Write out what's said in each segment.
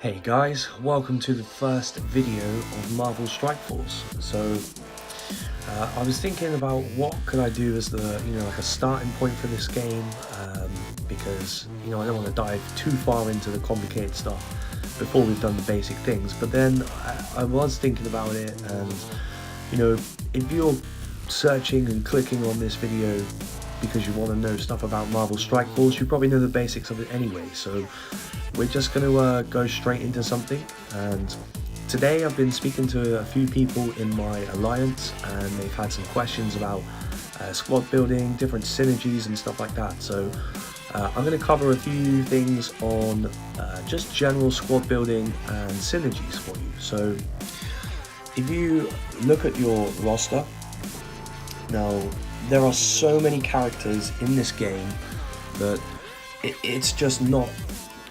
Hey guys, welcome to the first video of Marvel Strike Force. So I was thinking about what could I do as the like a starting point for this game, because I don't want to dive too far into the complicated stuff before we've done the basic things. But then I was thinking about it, and if you're searching and clicking on this video because you want to know stuff about Marvel Strike Force, you probably know the basics of it anyway. So we're just going to go straight into something. And today I've been speaking to a few people in my alliance, and they've had some questions about squad building, different synergies and stuff like that. So I'm going to cover a few things on just general squad building and synergies for you. So if you look at your roster now, there are so many characters in this game that it's just not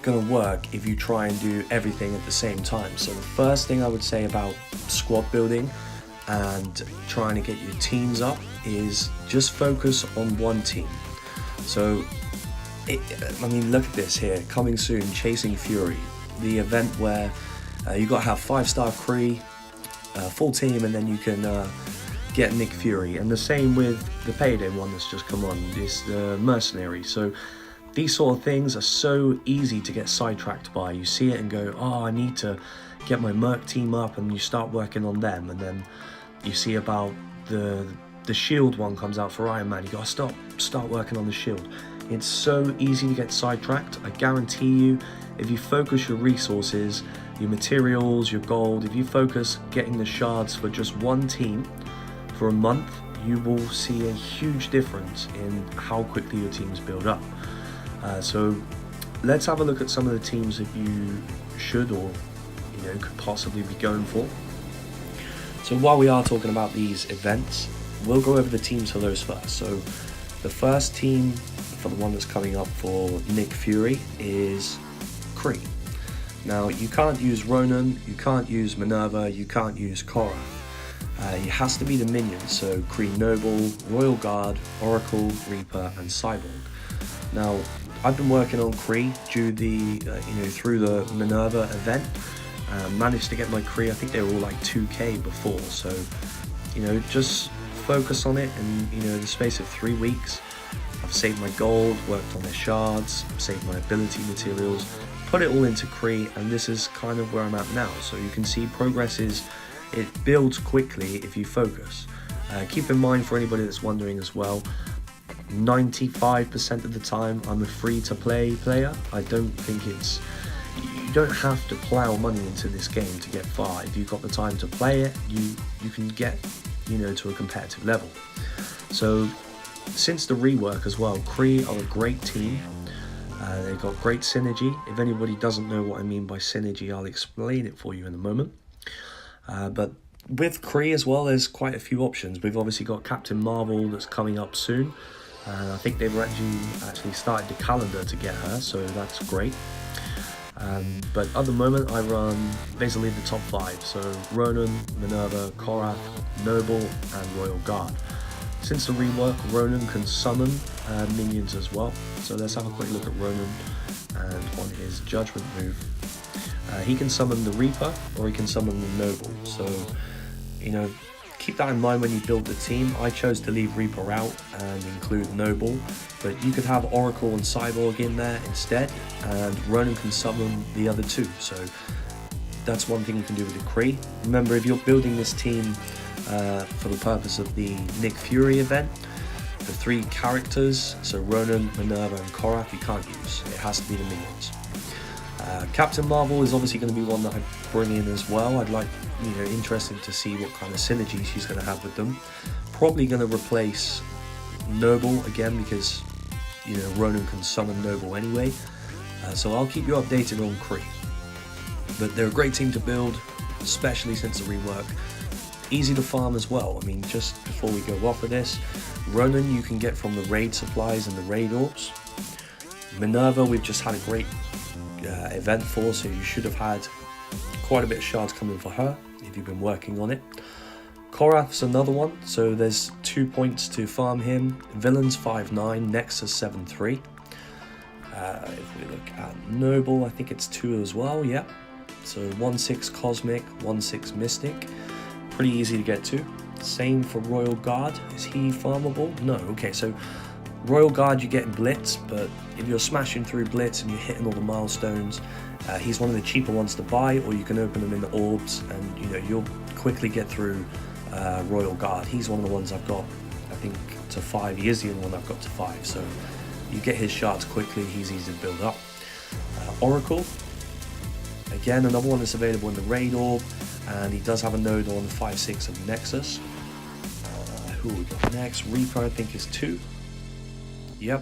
going to work if you try and do everything at the same time. So the first thing I would say about squad building and trying to get your teams up is just focus on one team. So look at this here, coming soon, Chasing Fury, the event where you got to have 5-star Kree, full team, and then you can get Nick Fury. And the same with the payday one that's just come on, is the mercenary. So these sort of things are so easy to get sidetracked by. You see it and go, oh, I need to get my merc team up, and you start working on them, and then you see about the shield one comes out for Iron Man, you gotta start working on the shield. It's so easy to get sidetracked. I guarantee you, if you focus your resources, your materials, your gold, if you focus getting the shards for just one team for a month, you will see a huge difference in how quickly your teams build up. So let's have a look at some of the teams that you should or could possibly be going for. So while we are talking about these events, we'll go over the teams for those first. So the first team for the one that's coming up for Nick Fury is Kree. Now you can't use Ronan, you can't use Minerva, you can't use Korra. It has to be the minions, so Kree Noble, Royal Guard, Oracle, Reaper and Cyborg. Now I've been working on Kree through the Minerva event, managed to get my Kree, I think they were all like 2k before, so just focus on it, and in the space of 3 weeks I've saved my gold, worked on their shards, saved my ability materials, put it all into Kree, and this is kind of where I'm at now. So you can see progress it builds quickly if you focus. Keep in mind, for anybody that's wondering as well, 95% of the time I'm a free-to-play player. I don't think you don't have to plow money into this game to get far. If you've got the time to play it, you can get to a competitive level. So since the rework as well, Kree are a great team. They've got great synergy. If anybody doesn't know what I mean by synergy, I'll explain it for you in a moment. But with Kree as well, there's quite a few options. We've obviously got Captain Marvel that's coming up soon. I think they've actually started the calendar to get her, so that's great. But at the moment I run basically the top 5, so Ronan, Minerva, Korra, Noble and Royal Guard. Since the rework, Ronan can summon minions as well, so let's have a quick look at Ronan. And on his judgment move, he can summon the Reaper or he can summon the Noble. So keep that in mind when you build the team. I chose to leave Reaper out and include Noble, but you could have Oracle and Cyborg in there instead, and Ronan can summon the other two. So that's one thing you can do with the Kree. Remember, if you're building this team for the purpose of the Nick Fury event, the 3 characters, so Ronan, Minerva and Korra, you can't use. It has to be the minions. Captain Marvel is obviously going to be one that I bring in as well. I'd like, interested to see what kind of synergy she's going to have with them. Probably going to replace Noble again, because Ronan can summon Noble anyway. So I'll keep you updated on Kree. But they're a great team to build, especially since the rework. Easy to farm as well. Just before we go off of this, Ronan you can get from the raid supplies and the raid orbs. Minerva we've just had a great event for, so you should have had quite a bit of shards coming for her if you've been working on it. Korath's another one, so there's 2 points to farm him. Villains 5-9, Nexus 7-3. If we look at Noble, I think it's 2 as well, yeah. So 1/6 Cosmic, 1/6 Mystic. Pretty easy to get to. Same for Royal Guard. Is he farmable? No. Okay, so Royal Guard you get in Blitz, but if you're smashing through Blitz and you're hitting all the milestones, he's one of the cheaper ones to buy, or you can open them in the orbs, and you know you'll quickly get through Royal Guard. He's one of the ones I've got, I think, to 5. He is the only one I've got to 5, so you get his shards quickly. He's easy to build up. Oracle, again, another one that's available in the Raid Orb, and he does have a node on 5/6 of Nexus. Who we got next? Reaper, I think, is 2. Yep.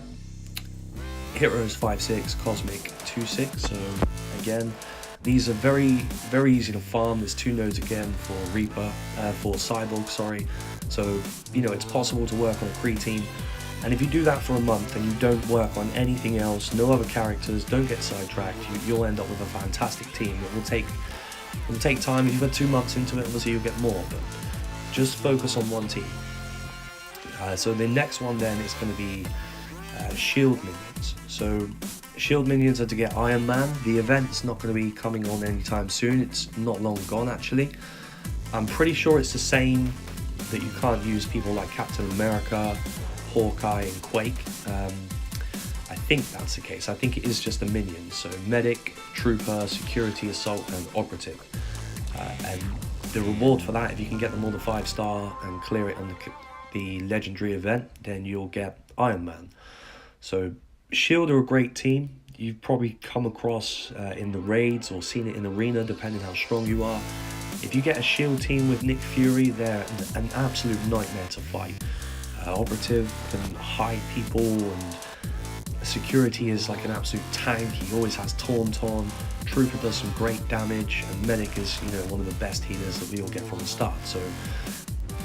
Heroes 5/6, Cosmic 2/6. So again, these are very easy to farm. There's 2 nodes again for Reaper, for Cyborg, sorry. So you know it's possible to work on a Kree team, and if you do that for a month and you don't work on anything else, no other characters, don't get sidetracked, you'll end up with a fantastic team. It will take time. If you've got 2 months into it, obviously you'll get more, but just focus on one team. So the next one then is going to be Shield minions. So Shield minions are to get Iron Man. The event's not going to be coming on anytime soon. It's not long gone actually. I'm pretty sure it's the same, that you can't use people like Captain America, Hawkeye and Quake. I think that's the case. I think it is just the minions. So Medic, Trooper, Security, Assault and Operative. And the reward for that, if you can get them all to 5-star and clear it on the legendary event, then you'll get Iron Man. So Shield are a great team. You've probably come across in the raids or seen it in arena, depending how strong you are. If you get a Shield team with Nick Fury, they're an absolute nightmare to fight. Operative can hide people, and Security is like an absolute tank. He always has Tauntaun. Trooper does some great damage, and Medic is, you know, one of the best healers that we all get from the start. So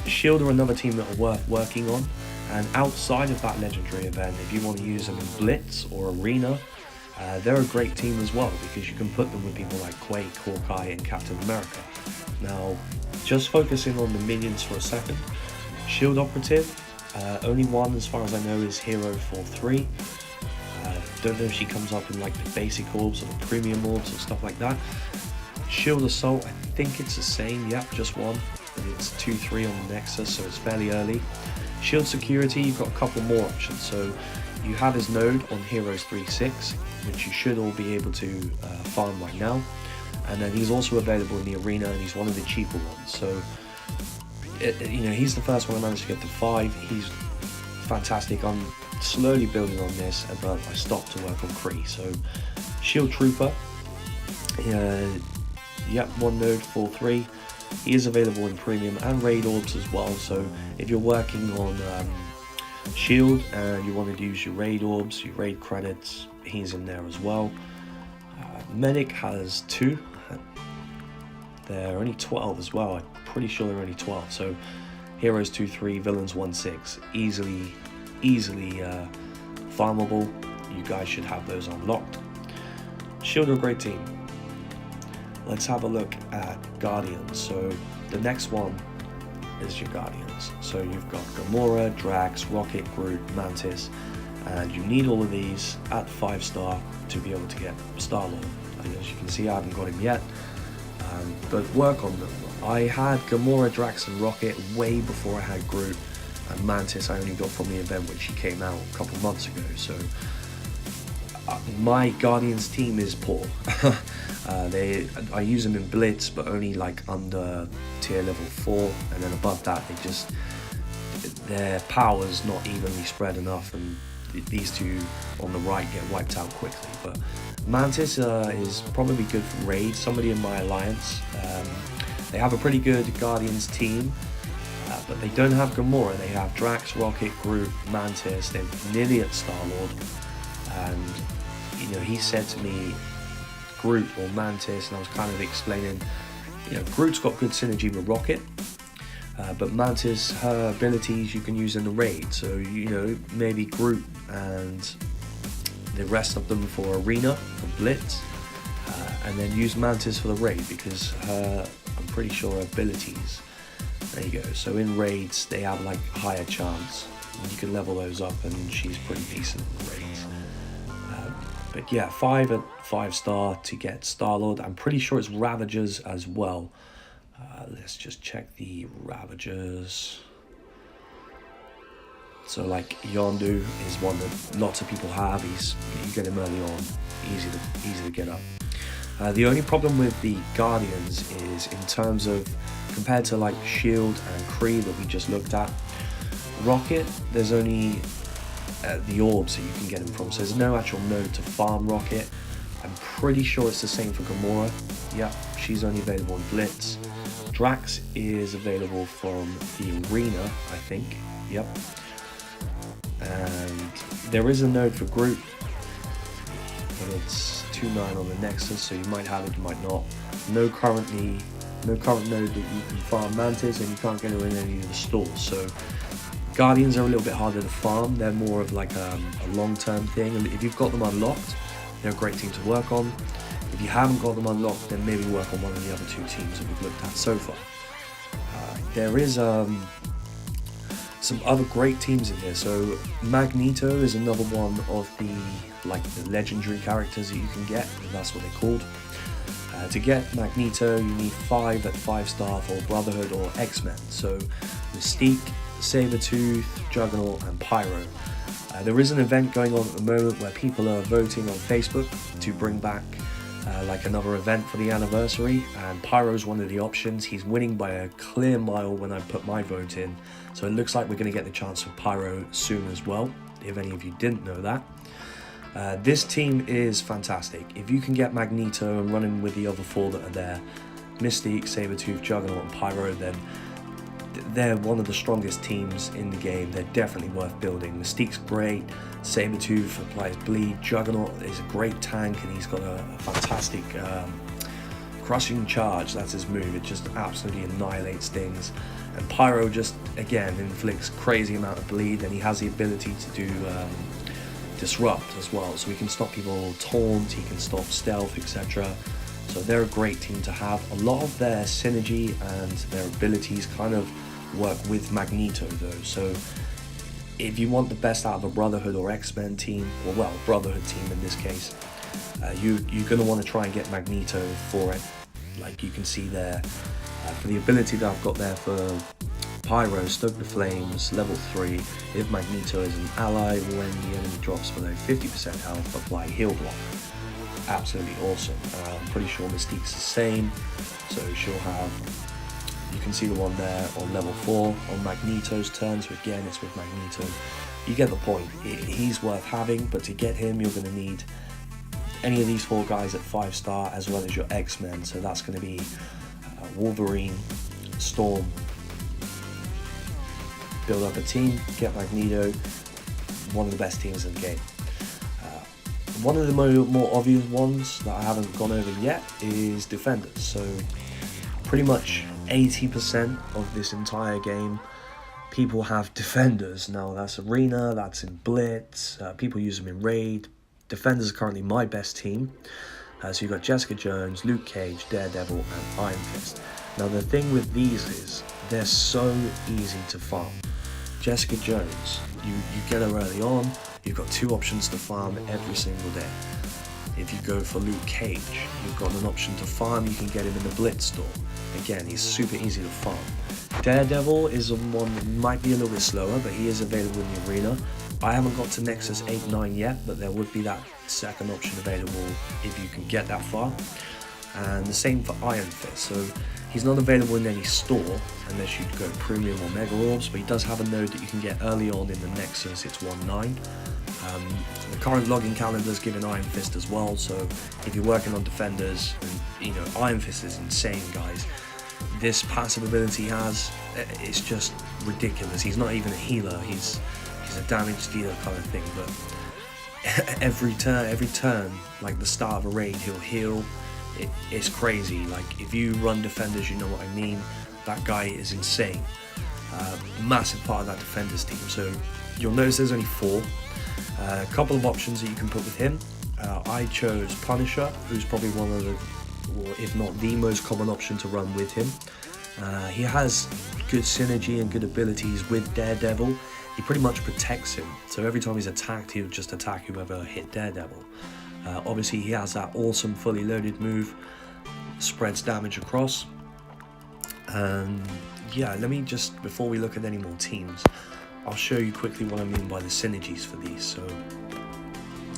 Shield are another team that are worth working on. And outside of that legendary event, if you want to use them in Blitz or Arena, they're a great team as well, because you can put them with people like Quake, Hawkeye and Captain America. Now, just focusing on the minions for a second. Shield Operative, only one as far as I know is Hero 4/3. Don't know if she comes up in like the basic orbs or the premium orbs or stuff like that. Shield Assault, I think it's the same, yep, just one. And it's 2/3 on the Nexus, so it's fairly early. Shield Security, you've got a couple more options. So you have his node on Heroes 3/6, which you should all be able to farm right now. And then he's also available in the arena, and he's one of the cheaper ones. So you know, he's the first one I managed to get to 5. He's fantastic. I'm slowly building on this, but I stopped to work on Kree. So Shield Trooper, yep, one node 4/3. He is available in premium and raid orbs as well. So if you're working on Shield and you want to use your raid orbs, your raid credits, he's in there as well. Medic has 2. They're only 12 as well. I'm pretty sure they're only 12. So Heroes 2/3, Villains 1/6, easily farmable. You guys should have those unlocked. Shield are a great team. Let's have a look at Guardians. So the next one is your Guardians. So you've got Gamora, Drax, Rocket, Groot, Mantis, and you need all of these at 5-star to be able to get StarLord. And as you can see, I haven't got him yet, but work on them. I had Gamora, Drax, and Rocket way before I had Groot, and Mantis I only got from the event when she came out a couple months ago. So my Guardians team is poor. I use them in Blitz, but only like under tier level 4, and then above that their power's not evenly spread enough, and these two on the right get wiped out quickly. But Mantis is probably good for raid, somebody in my alliance. They have a pretty good Guardians team, but they don't have Gamora. They have Drax, Rocket, Groot, Mantis. They're nearly at StarLord, and you know, he said to me Groot or Mantis, and I was kind of explaining, you know, Groot's got good synergy with Rocket, but Mantis, her abilities you can use in the raid. So you know, maybe Groot and the rest of them for Arena, for Blitz, and then use Mantis for the raid, because I'm pretty sure her abilities, there you go. So in raids they have like higher chance, and you can level those up, and she's pretty decent in the raids. But yeah, 5 at 5-star to get StarLord. I'm pretty sure it's Ravagers as well. Let's just check the Ravagers. So like Yondu is one that lots of people have. You get him early on, easy to get up. The only problem with the Guardians is in terms of compared to like Shield and Kree that we just looked at. Rocket, there's only the orbs that you can get him from, so there's no actual node to farm Rocket. I'm pretty sure it's the same for Gamora. Yep, she's only available in Blitz. Drax is available from the Arena, I think. Yep. And there is a node for Groot, but it's 2.9 on the Nexus, so you might have it, you might not. No current node that you can farm Mantis, and you can't get it in any of the stores. So Guardians are a little bit harder to farm. They're more of like a long-term thing. And if you've got them unlocked, they're a great team to work on. If you haven't got them unlocked, then maybe work on one of the other 2 teams that we've looked at so far. There is some other great teams in here. So Magneto is another one of the legendary characters that you can get, and that's what they're called. To get Magneto, you need 5 at 5-star for Brotherhood or X-Men. So Mystique, Sabretooth, Juggernaut, and Pyro. There is an event going on at the moment where people are voting on Facebook to bring back like another event for the anniversary, and Pyro's one of the options. He's winning by a clear mile when I put my vote in, so it looks like we're going to get the chance for Pyro soon as well, if any of you didn't know that. This team is fantastic. If you can get Magneto and run him with the other 4 that are there, Mystique, Sabretooth, Juggernaut, and Pyro, then they're one of the strongest teams in the game. They're definitely worth building. Mystique's great, Sabretooth applies bleed, Juggernaut is a great tank, and he's got a fantastic crushing charge. That's his move. It just absolutely annihilates things. And Pyro just, again, inflicts crazy amount of bleed, and he has the ability to do disrupt as well. So he can stop people taunt, he can stop stealth, etc. So they're a great team to have. A lot of their synergy and their abilities kind of work with Magneto though. So if you want the best out of a Brotherhood or X-Men team, or well, Brotherhood team in this case, you're going to want to try and get Magneto for it. Like you can see there, for the ability that I've got there for Pyro, Stoke the Flames, level 3, if Magneto is an ally, when the enemy drops below 50% health, apply heal block. Absolutely awesome. I'm pretty sure Mystique's the same, so she'll have, you can see the one there on level 4 on Magneto's turn, so again it's with Magneto. You get the point. He's worth having, but to get him you're going to need any of these 4 guys at 5-star as well as your X-Men, so that's going to be Wolverine, Storm. Build up a team, get Magneto, one of the best teams in the game. One of the more obvious ones that I haven't gone over yet is Defenders. So pretty much 80% of this entire game, people have Defenders. Now that's Arena, that's in Blitz, people use them in Raid. Defenders are currently my best team. So you've got Jessica Jones, Luke Cage, Daredevil, and Iron Fist. Now the thing with these is they're so easy to farm. Jessica Jones, you get her early on, you've got 2 options to farm every single day. If you go for Luke Cage, you've got an option to farm, you can get him in the Blitz store. Again, he's super easy to farm. Daredevil is one that might be a little bit slower, but he is available in the Arena. I haven't got to Nexus 8-9 yet, but there would be that second option available if you can get that far. And the same for Iron Fist. So he's not available in any store unless you go Premium or Mega Orbs, but he does have a node that you can get early on in the Nexus. It's 1.9. The current login calendar is giving Iron Fist as well, so if you're working on Defenders, and Iron Fist is insane, guys. This passive ability he has, it's just ridiculous. He's not even a healer, he's a damage dealer kind of thing, but every turn, like the start of a raid, he'll heal. It's crazy. Like if you run Defenders, you know what I mean. That guy is insane. Massive part of that Defenders team. So you'll notice there's only 4. A couple of options that you can put with him. I chose Punisher, who's probably one of the, or if not the most common option to run with him. He has good synergy and good abilities with Daredevil. He pretty much protects him, so every time he's attacked, he'll just attack whoever hit Daredevil. Obviously he has that awesome fully loaded move, spreads damage across. And yeah, let me just, before we look at any more teams, I'll show you quickly what I mean by the synergies for these. So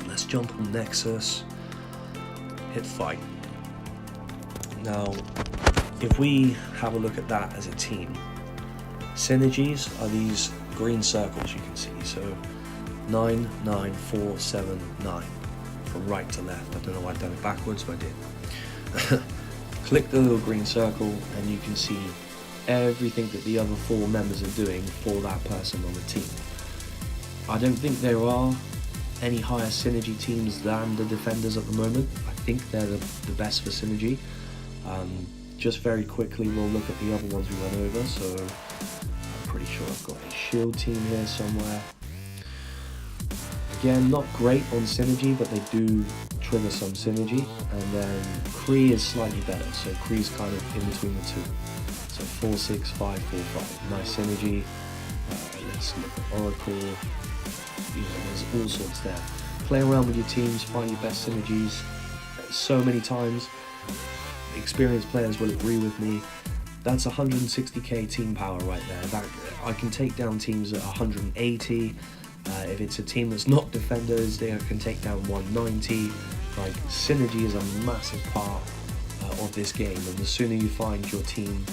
let's jump on Nexus, hit fight. Now, if we have a look at that as a team, synergies are these green circles you can see. So 9, 9, 4, 7, 9, from right to left. I don't know why I've done it backwards, but I did. Click the little green circle and you can see everything that the other 4 members are doing for that person on the team. I don't think there are any higher synergy teams than the Defenders at the moment. I think they're the best for synergy. Just very quickly, we'll look at the other ones we went over. So I'm pretty sure I've got a shield team here somewhere. Again, not great on synergy, but they do trigger some synergy. And then Kree is slightly better, so Kree's kind of in between the two. So 4, 6, 5, 4, 5. Nice synergy. Let's look at Oracle. You know, there's all sorts there. Play around with your teams, find your best synergies. So many times, experienced players will agree with me. That's 160k team power right there. That I can take down teams at 180. If it's a team that's not Defenders, they can take down 190. Like, synergy is a massive part of this game, and the sooner you find your team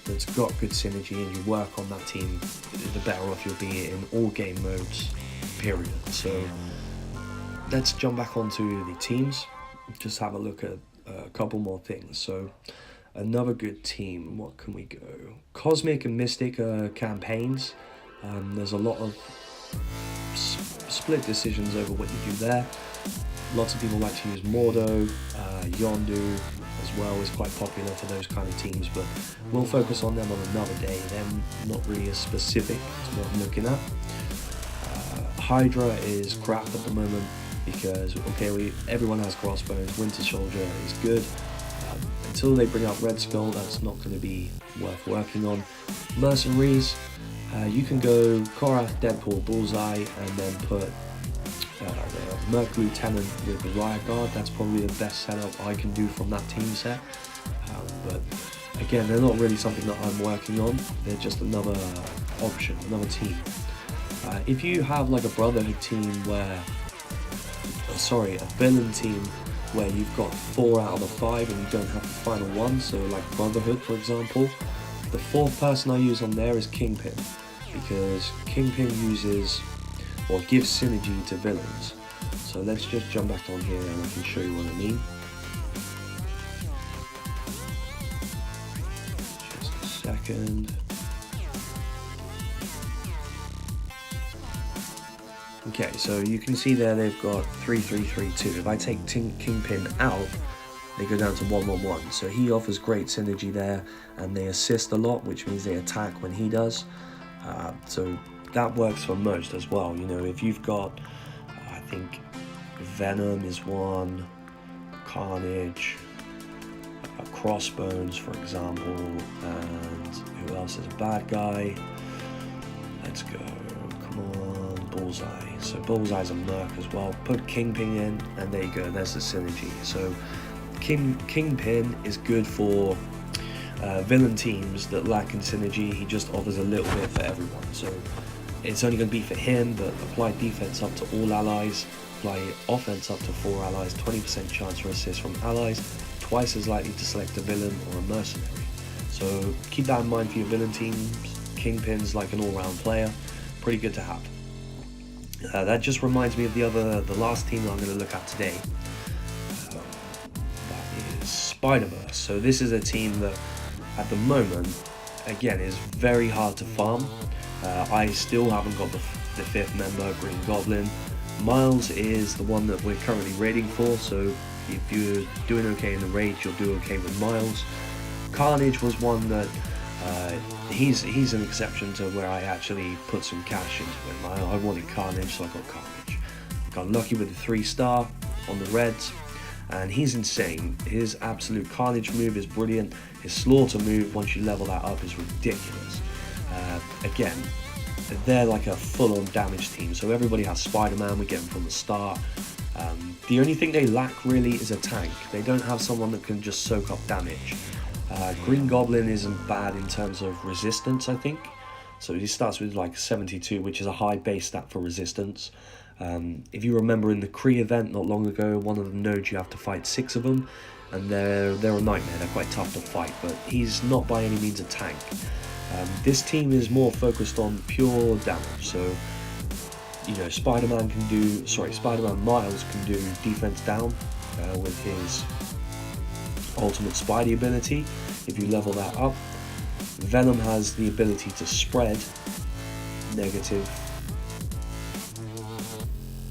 that's got good synergy and you work on that team, the better off you'll be in all game modes, period. So let's jump back onto the teams, just have a look at a couple more things. So another good team, what can we go? Cosmic and Mystic campaigns. There's a lot of split decisions over what you do there. Lots of people like to use Mordo, Yondu as well is quite popular for those kind of teams, but we'll focus on them on another day. They're not really as specific to what I'm looking at. Hydra is crap at the moment because, okay, everyone has crossbows. Winter Soldier is good. Until they bring out Red Skull, that's not going to be worth working on. Mercenaries, you can go Korath, Deadpool, Bullseye, and then put Merc Lieutenant with the Riot Guard. That's probably the best setup I can do from that team set. But again, they're not really something that I'm working on. They're just another option, another team. If you have like a Brotherhood team where, a villain team where you've got 4 out of the 5 and you don't have the final one, so like Brotherhood for example, the 4th person I use on there is Kingpin, because Kingpin uses or gives synergy to villains. So let's just jump back on here and I can show you what I mean. Just a second. Okay, so you can see there they've got 3, 3, 3, 2. If I take Kingpin out, they go down to 1, 1, 1. So he offers great synergy there, and they assist a lot, which means they attack when he does. So that works for most as well. You know, if you've got, I think Venom is one, Carnage, Crossbones for example, and who else is a bad guy? Let's go, come on, Bullseye. So Bullseye's a merc as well. Put Kingpin in, and there you go, there's the synergy. So Kingpin is good for villain teams that lack in synergy. He just offers a little bit for everyone. So it's only going to be for him, but apply defense up to all allies, apply offense up to 4 allies, 20% chance for assist from allies, twice as likely to select a villain or a mercenary. So keep that in mind for your villain teams. Kingpin's like an all-round player, pretty good to have. That just reminds me of the last team that I'm going to look at today. That is Spider-Verse. So this is a team that at the moment, again, is very hard to farm. I still haven't got the 5th member, Green Goblin. Miles is the one that we're currently raiding for, so if you're doing okay in the raid, you'll do okay with Miles. Carnage was one that he's an exception to where I actually put some cash into him. I wanted Carnage, so I got Carnage. Got lucky with the 3-star on the reds, and he's insane. His absolute Carnage move is brilliant. His Slaughter move, once you level that up, is ridiculous. Again, they're like a full-on damage team. So everybody has Spider-Man, we get him from the start. The only thing they lack really is a tank. They don't have someone that can just soak up damage. Green Goblin isn't bad in terms of resistance, I think. So he starts with like 72, which is a high base stat for resistance. If you remember in the Kree event not long ago, one of the nodes you have to fight 6 of them, and they're a nightmare. They're quite tough to fight, but he's not by any means a tank. This team is more focused on pure damage. So you know, Spider-Man Miles can do defense down with his ultimate Spidey ability if you level that up. Venom has the ability to spread negative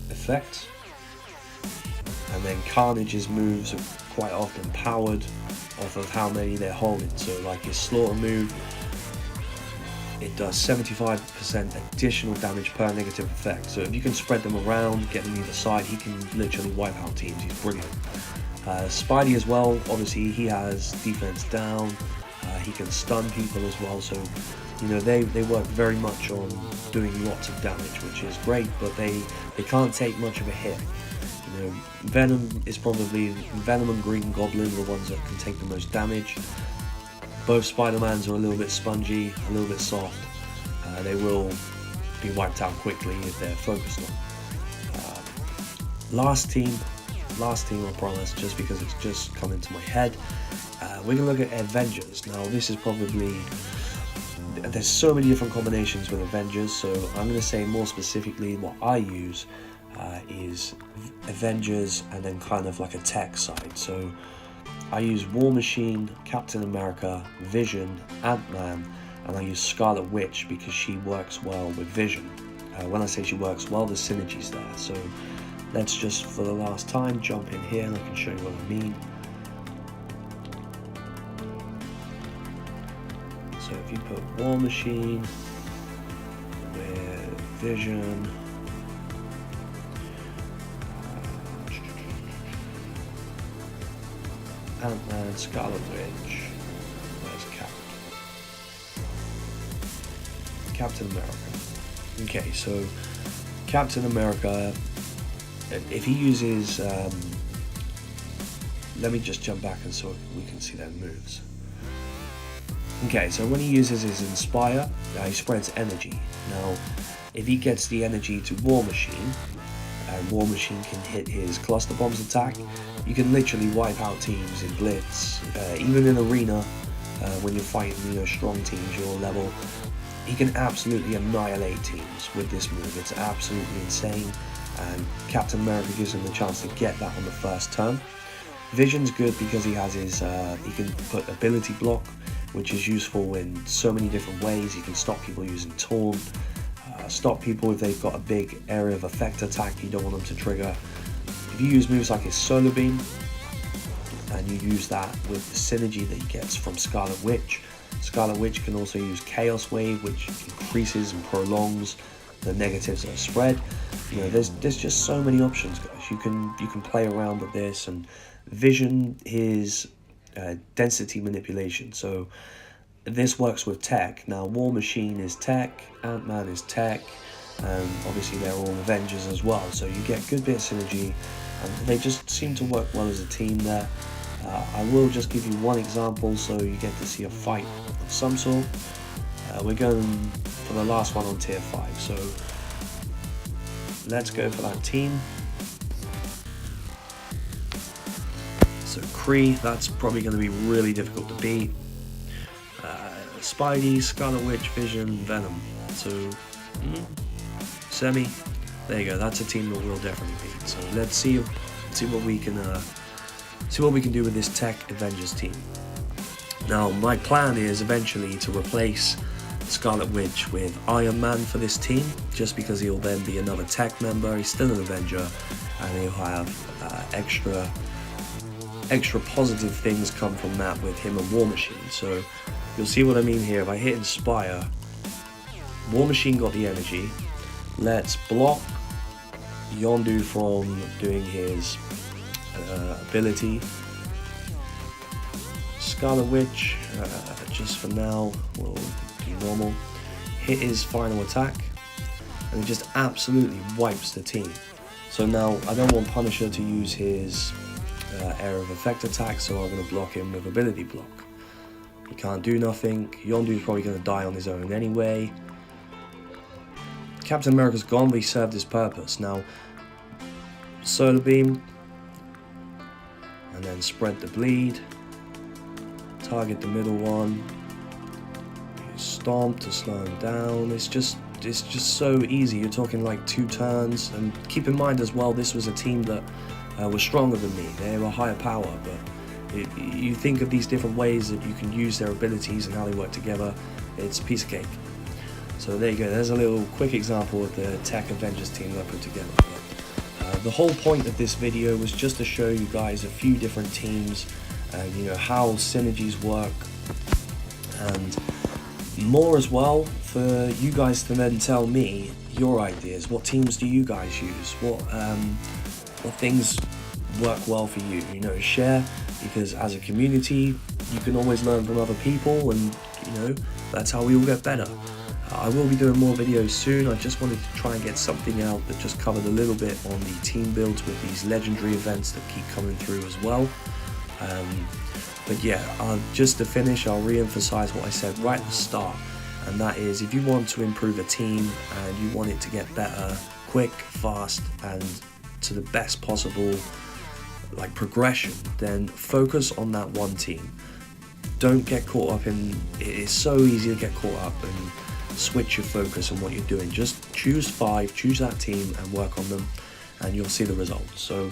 effects, and then Carnage's moves are quite often powered off of how many they're holding. So like his Slaughter move, it does 75% additional damage per negative effect. So if you can spread them around, get them either side, he can literally wipe out teams. He's brilliant. Spidey as well, obviously he has defense down. He can stun people as well. So, you know, they work very much on doing lots of damage, which is great, but they can't take much of a hit. You know, Venom and Green Goblin are the ones that can take the most damage. Both Spider-Mans are a little bit spongy, a little bit soft. They will be wiped out quickly if they're focused on. Last team I promise, just because it's just come into my head. We're going to look at Avengers. Now this is probably, there's so many different combinations with Avengers, so I'm going to say more specifically what I use is Avengers and then kind of like a tech side. So I use War Machine, Captain America, Vision, Ant-Man, and I use Scarlet Witch because she works well with Vision. When I say she works well, the synergy's there. So let's just, for the last time, jump in here and I can show you what I mean. So if you put War Machine with Vision, Ant-Man, Scarlet Witch, where's Captain America. Okay, so Captain America, if he uses, let me just jump back and so we can see their moves. Okay, so when he uses his Inspire, he spreads energy. Now, if he gets the energy to War Machine, and War Machine can hit his Cluster Bombs attack, you can literally wipe out teams in Blitz, even in Arena, when you're fighting, you know, strong teams your level. He can absolutely annihilate teams with this move. It's absolutely insane, and Captain America gives him the chance to get that on the first turn. Vision's good because he has his, he can put ability block, which is useful in so many different ways. He can stop people using Taunt, stop people if they've got a big area of effect attack you don't want them to trigger. If you use moves like his Solar Beam, and you use that with the synergy that he gets from Scarlet Witch can also use Chaos Wave, which increases and prolongs the negatives that are spread. You know, there's just so many options, guys. You can play around with this. And Vision is density manipulation, so this works with tech. Now War Machine is tech, Ant-Man is tech, and obviously they're all Avengers as well, so you get good bit of synergy, and they just seem to work well as a team there. I will just give you one example so you get to see a fight of some sort. We're going for the last one on tier 5, so let's go for that team. So Kree, that's probably going to be really difficult to beat. Spidey, Scarlet Witch, Vision, Venom. So Semi, there you go. That's a team that we'll definitely beat. So let's see what we can do with this tech Avengers team. Now my plan is eventually to replace Scarlet Witch with Iron Man for this team, just because he'll then be another tech member. He's still an Avenger, and he'll have extra positive things come from that with him and War Machine. So you'll see what I mean here. If I hit Inspire, War Machine got the energy. Let's block Yondu from doing his ability. Scarlet Witch, just for now, will do normal. Hit his final attack, and it just absolutely wipes the team. So now I don't want Punisher to use his area of effect attack, so I'm going to block him with ability block. He can't do nothing. Yondu's probably going to die on his own anyway. Captain America's gone, but he served his purpose. Now, Solar Beam, and then spread the bleed. Target the middle one. Stomp to slow him down. It's just so easy. You're talking like 2 turns, and keep in mind as well, this was a team that was stronger than me. They were higher power, but you think of these different ways that you can use their abilities and how they work together. It's a piece of cake. So there you go. There's a little quick example of the Tech Avengers team that I put together. But, the whole point of this video was just to show you guys a few different teams and how synergies work, and more as well, for you guys to then tell me your ideas. What teams do you guys use? What things work well for you? Share, because as a community you can always learn from other people, and that's how we all get better. I will be doing more videos soon. I just wanted to try and get something out that just covered a little bit on the team builds with these legendary events that keep coming through as well. But yeah, just to finish, I'll re-emphasize what I said right at the start, and that is, if you want to improve a team and you want it to get better, quick, fast, and to the best possible progression, then focus on that one team. Don't get caught up in it. Is so easy to get caught up and switch your focus on what you're doing. Just choose 5, choose that team and work on them, and you'll see the results. So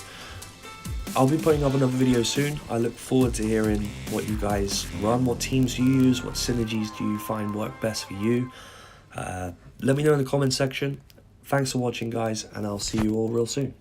I'll be putting up another video soon. I look forward to hearing what you guys run, what teams you use, what synergies do you find work best for you. Let me know in the comment section. Thanks for watching, guys, and I'll see you all real soon.